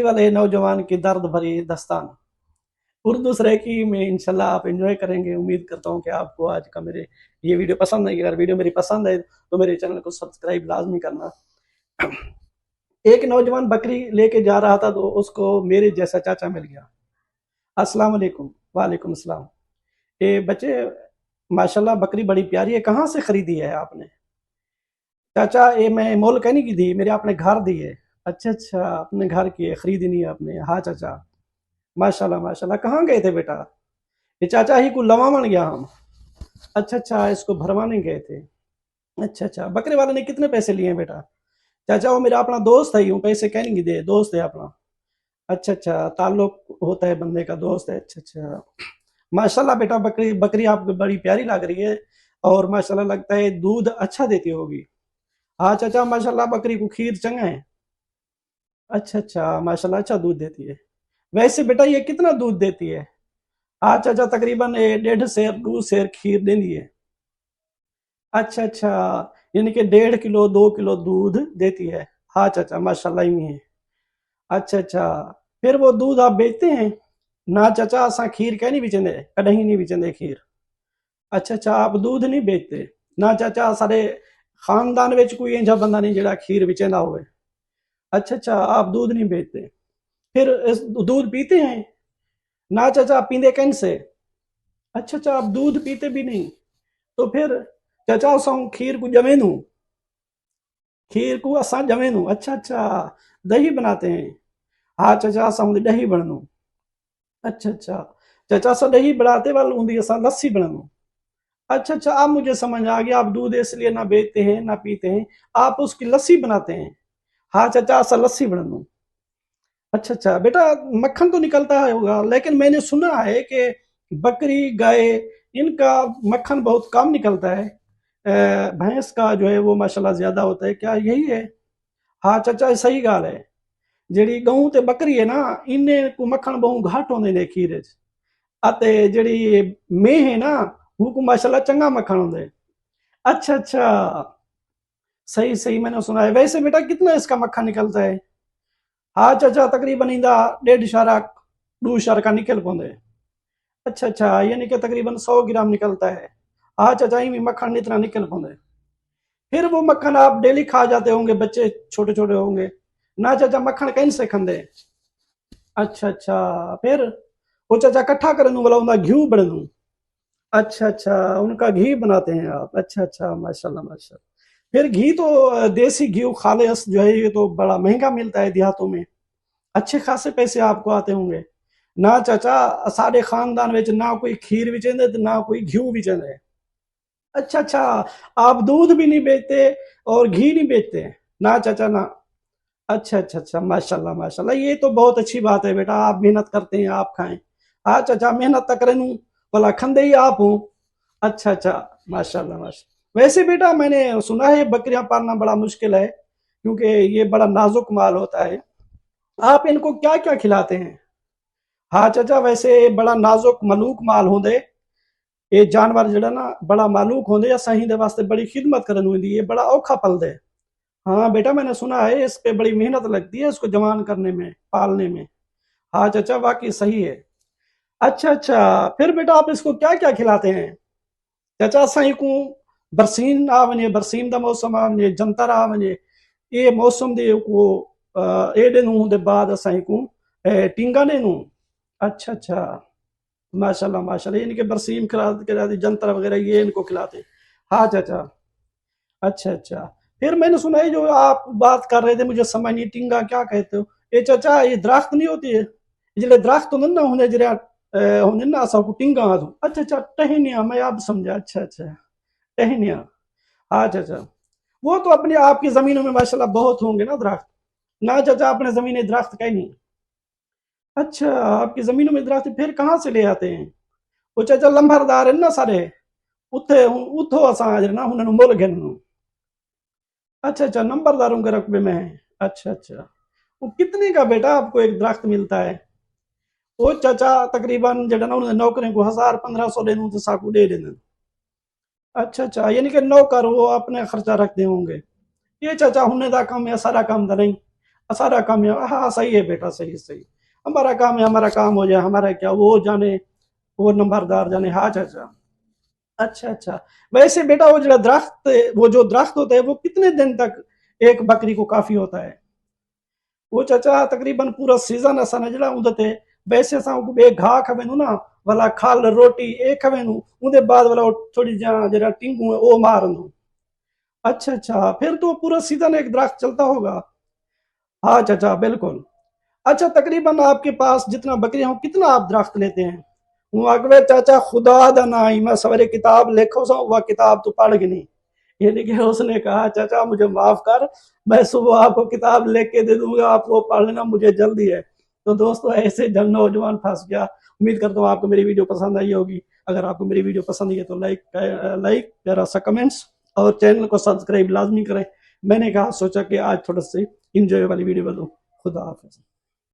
वाले नौजवान की दर्द भरी दस्तान उर्दू सरे की में इंशाल्लाह आप एंजॉय करेंगे। उम्मीद करता हूँ कि आपको आज का मेरे ये वीडियो पसंद आएगी। अगर वीडियो मेरी पसंद है तो मेरे चैनल को सब्सक्राइब लाजमी करना। एक नौजवान बकरी लेके जा रहा था तो उसको मेरे जैसा चाचा मिल गया। अस्सलाम वालेकुम। वालेकुम अस्सलाम। ये बच्चे माशाल्लाह बकरी बड़ी प्यारी है, कहाँ से खरीदी है आपने? चाचा ये मैं मोल कहने की दी, मेरे आपने घर दी है। अच्छा अच्छा, अपने घर की है, खरीदी नहीं है आपने। हाँ चाचा, माशाल्लाह माशाल्लाह। कहाँ गए थे बेटा? ये चाचा ही को लवावन गया हम। अच्छा अच्छा, इसको भरवाने गए थे। अच्छा अच्छा, बकरे वाले ने कितने पैसे लिए हैं बेटा? चाचा वो मेरा अपना दोस्त है, यूं पैसे कह नहीं दे, दोस्त है अपना। अच्छा अच्छा, ताल्लुक होता है बंदे का, दोस्त है। अच्छा अच्छा, माशाल्लाह बेटा। बकरी बकरी आपको बड़ी प्यारी लग रही है और माशाल्लाह लगता है दूध अच्छा देती होगी। हाँ चाचा माशाल्लाह, बकरी को खीर चंगा है। अच्छा अच्छा, माशाल्लाह अच्छा दूध देती है। वैसे बेटा ये कितना दूध देती है? हाँ चाचा, तकरीबन 1.5 सेर 2 सेर खीर देती है। अच्छा अच्छा, यानी कि 1.5 किलो 2 किलो दूध देती है। हाँ चाचा माशाल्लाह ही है। अच्छा अच्छा, फिर वो दूध आप बेचते हैं? ना चाचा, असा खीर कह नहीं बेचते, कहीं नहीं बेचते खीर। अच्छा अच्छा, आप दूध नहीं बेचते? ना चाचा, सारे खानदान में कोई ऐसा बंदा नहीं जरा खीर बेचेंदा होवे। अच्छा अच्छा, आप दूध नहीं बेचते। फिर इस दूध पीते हैं? ना चाचा, आप पींदे कैसे? अच्छा अच्छा, आप दूध पीते भी नहीं? तो फिर चाचा असां खीर को जमे दूं? खीर को असां जमे दूं? अच्छा अच्छा, दही बनाते हैं। हाँ चाचा, असां हुंदी दही बनूं। अच्छा अच्छा, चाचा सा दही बनाते वाल हुंदी असां लस्सी बनूं। अच्छा अच्छा, अब मुझे समझ आ गया, आप दूध इसलिए ना बेचते हैं ना पीते हैं, आप उसकी लस्सी बनाते हैं। हाँ चाचा, असा लस्सी बनूं। अच्छा अच्छा बेटा, मक्खन तो निकलता है होगा, लेकिन मैंने सुना है कि बकरी गाय इनका मक्खन बहुत कम निकलता है। भैंस का जो है वो माशाल्लाह ज्यादा होता है, क्या यही है? हाँ चाचा सही गाल है। ਜਿਹੜੀ ਗਊ ਤੇ ਬੱਕਰੀ ਹੈ ਨਾ, ਇਹਨੇ ਕੋ ਮੱਖਣ ਬਹੁ ਘੱਟ ਹੁੰਦੇ ਨੇ ਖੀਰ ਚ। ਅਤੇ ਜਿਹੜੀ ਮੇਹ है ना, वो को माशाल्लाह चंगा मक्खन होता है। अच्छा अच्छा, सही सही, मैंने सुना है। वैसे बेटा कितना इसका मक्खन निकलता है? हाँ चाचा, तकरीबन इंदा 1.5 शारा 2 शार का निकल पाते। अच्छा अच्छा, यानी कि तकरीबन 100 ग्राम निकलता है। हाँ चाचा, ही मक्खन इतना निकल पाते। फिर वो मक्खन आप डेली खा जाते होंगे, बच्चे छोटे छोटे होंगे। ना चाचा, मक्खन कहीं से खाते? अच्छा अच्छा, फिर वो चाचा इकट्ठा करने वाला उनका घी बनू? अच्छा अच्छा, उनका घी बनाते हैं आप? अच्छा अच्छा, माशाल्लाह माशाल्लाह। फिर घी तो देसी घी खालिस जो है ये तो बड़ा महंगा मिलता है देहातों में। अच्छे खासे पैसे आपको आते होंगे। ना चाचा, सारे खानदान में ना कोई खीर बेचेंदे तो ना कोई घी बेचेंदे। अच्छा अच्छा, आप दूध भी नहीं बेचते और घी नहीं बेचते? ना चाचा ना। अच्छा अच्छा अच्छा, माशाल्लाह माशाल्लाह, ये तो बहुत अच्छी बात है बेटा, आप मेहनत करते हैं, आप खाएं। हाँ चाचा, मेहनत तक करें भला खंदे ही आप हूँ। अच्छा अच्छा, माशाल्लाह माशाल्लाह। वैसे बेटा मैंने सुना है बकरियां पालना बड़ा मुश्किल है, क्योंकि ये बड़ा नाजुक माल होता है। आप इनको क्या क्या खिलाते हैं? हाँ चाचा, वैसे बड़ा नाजुक मलूक माल होंदे, ये जानवर जड़ा ना बड़ा मालूक होंदे, असां दे वास्ते बड़ी खिदमत करन होंदी, ये बड़ा औखा पलदे। हाँ बेटा, मैंने सुना है इस पे बड़ी मेहनत लगती है इसको जवान करने में, पालने में। हाँ चाचा, वाकई सही है। अच्छा अच्छा, फिर बेटा आप इसको क्या क्या खिलाते हैं? चाचा असां को बरसीन आ वञे, बरसीन का मौसम आ वञे, जंतर आ वञे, ये मौसम दे को ए ॾिनूं दे बाद असां को टींगा ॾिनूं। अच्छा अच्छा, माशाल्लाह माशाल्लाह, यानी कि बरसीम खिलाते जंतर वगैरह ये इनको खिलाते। हाँ चाचा। अच्छा अच्छा, फिर मैंने सुना है जो आप बात कर रहे थे, मुझे समझ नहीं, टींगा क्या कहते हो? ये चाचा ये दरख्त नहीं होती है, जिले दरख्त होंगे ना होने जरा होंगे ना, असा को टींगा आदो। अच्छा अच्छा, टहनिया, मैं अब समझा। अच्छा अच्छा, टहनिया। हाँ चाचा, वो तो अपने आपकी जमीनों में माशाल्लाह बहुत होंगे ना दरख्त। ना चाचा, अपने जमीन दरख्त कहीं नहीं। अच्छा, आपकी जमीनों में दरख्त फिर कहाँ से ले आते हैं? वो चाचा लंबरदार है ना सारे, उथे उथो असा ना उन्होंने मुल घेन। अच्छा अच्छा, नंबरदारों के रकबे में है। अच्छा अच्छा, वो कितने का बेटा आपको एक दरख्त मिलता है? वो चाचा तकरीबन जड़ा ना उन्हें नौकरी को 1000 1500 देनू तो साकू दे देना। अच्छा अच्छा, यानी कि नौकर वो अपने खर्चा रखते होंगे। ये चाचा हुने दा काम या सारा काम दा नहीं, सारा कामयाब, हाँ सही है बेटा, सही सही, हमारा काम है, हमारा काम हो जाए, हमारा क्या, वो जाने, वो नंबरदार जाने। हाँ चाचा, अच्छा अच्छा। वैसे बेटा वो जो दरख्त, वो जो दरख्त होता है वो कितने दिन तक एक बकरी को काफी होता है? वो चाचा तकरीबन पूरा सीजन असा न जड़ा उंदे ते, वैसे असां बे घाह खवेनु ना, वाला खाल रोटी ए खवेनु, उंदे बाद वाला थोड़ी जा जरा टिंगू है ओ मारनु। अच्छा अच्छा, फिर तो पूरा सीजन एक दरख्त चलता होगा। हाँ चाचा बिल्कुल। अच्छा तकरीबन आपके पास जितना बकरियां हो, कितना आप दरख्त लेते हैं? हूँ अगवे चाचा खुदा दा ना ही मैं सवेरे किताब लिखो सा, वह किताब तो पढ़ गई नहीं। यानी कि उसने कहा चाचा मुझे माफ कर, मैं सुबह आपको किताब लेके के दे दूंगा, आप वो पढ़ लेना, मुझे जल्दी है। तो दोस्तों ऐसे जब नौजवान फंस गया। उम्मीद करता हूँ आपको मेरी वीडियो पसंद आई होगी। अगर आपको मेरी वीडियो पसंद आई है तो लाइक प्यारा सा कमेंट्स और चैनल को सब्सक्राइब लाजमी करें। मैंने कहा सोचा कि आज थोड़ा सी इंजॉय वाली वीडियो बनूं। खुदा हाफिज।